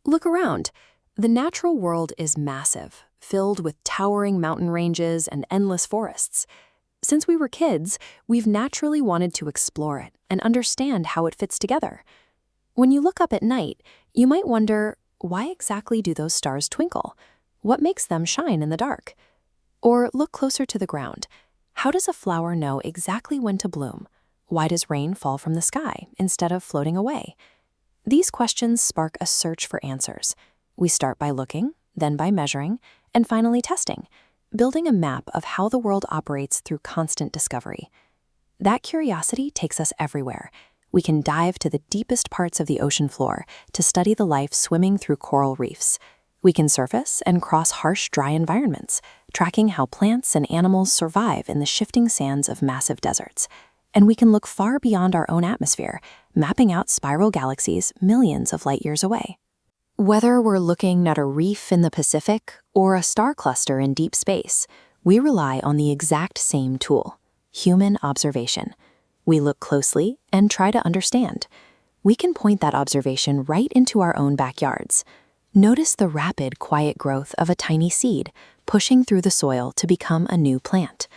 Look around. The natural world is massive, filled with towering mountain ranges and endless forests. Since we were kids, we've naturally wanted to explore it and understand how it fits together. When you look up at night, you might wonder, why exactly do those stars twinkle? What makes them shine in the dark? Or look closer to the ground. How does a flower know exactly when to bloom? Why does rain fall from the sky instead of floating away? These questions spark a search for answers. We start by looking, then by measuring, and finally testing, building a map of how the world operates through constant discovery. That curiosity takes us everywhere. We can dive to the deepest parts of the ocean floor to study the life swimming through coral reefs. We can surface and cross harsh, dry environments, tracking how plants and animals survive in the shifting sands of massive deserts. And we can look far beyond our own atmosphere, mapping out spiral galaxies millions of light years away. Whether we're looking at a reef in the Pacific or a star cluster in deep space, we rely on the exact same tool: human observation. We look closely and try to understand. We can point that observation right into our own backyards. Notice the rapid, quiet growth of a tiny seed, pushing through the soil to become a new plant.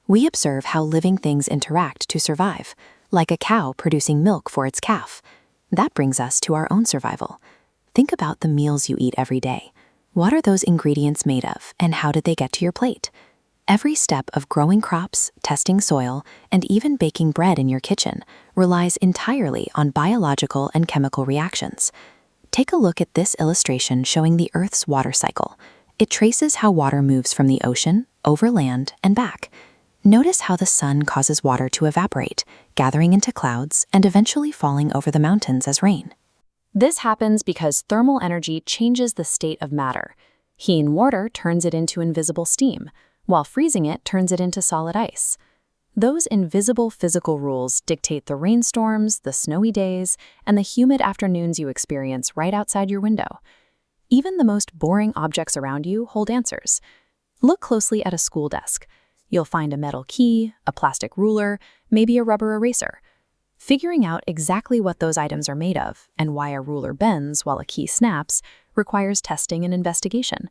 We observe how living things interact to survive, like a cow producing milk for its calf. That brings us to our own survival. Think about the meals you eat every day. What are those ingredients made of, and how did they get to your plate? Every step of growing crops, testing soil, and even baking bread in your kitchen relies entirely on biological and chemical reactions. Take a look at this illustration showing the Earth's water cycle. It traces how water moves from the ocean, over land, and back. Notice how the sun causes water to evaporate, gathering into clouds and eventually falling over the mountains as rain. This happens because thermal energy changes the state of matter. Heating water turns it into invisible steam, while freezing it turns it into solid ice. Those invisible physical rules dictate the rainstorms, the snowy days, and the humid afternoons you experience right outside your window. Even the most boring objects around you hold answers. Look closely at a school desk. You'll find a metal key, a plastic ruler, maybe a rubber eraser. Figuring out exactly what those items are made of and why a ruler bends while a key snaps requires testing and investigation.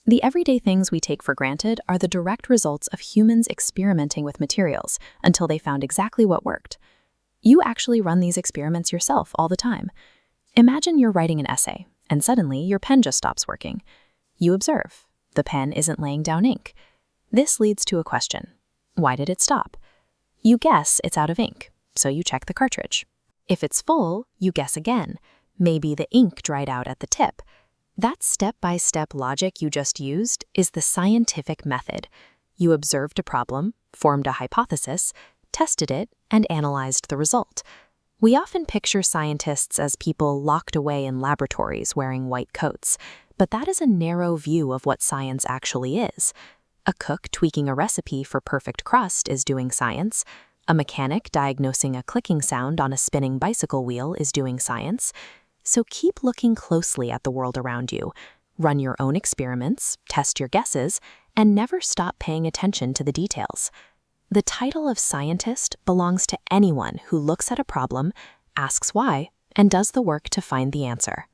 The everyday things we take for granted are the direct results of humans experimenting with materials until they found exactly what worked. You actually run these experiments yourself all the time. Imagine you're writing an essay, and suddenly your pen just stops working. You observe. The pen isn't laying down ink. This leads to a question. Why did it stop? You guess it's out of ink, so you check the cartridge. If it's full, you guess again. Maybe the ink dried out at the tip. That step-by-step logic you just used is the scientific method. You observed a problem, formed a hypothesis, tested it, and analyzed the result. We often picture scientists as people locked away in laboratories wearing white coats, but that is a narrow view of what science actually is. A cook tweaking a recipe for perfect crust is doing science. A mechanic diagnosing a clicking sound on a spinning bicycle wheel is doing science. So keep looking closely at the world around you. Run your own experiments, test your guesses, and never stop paying attention to the details. The title of scientist belongs to anyone who looks at a problem, asks why, and does the work to find the answer.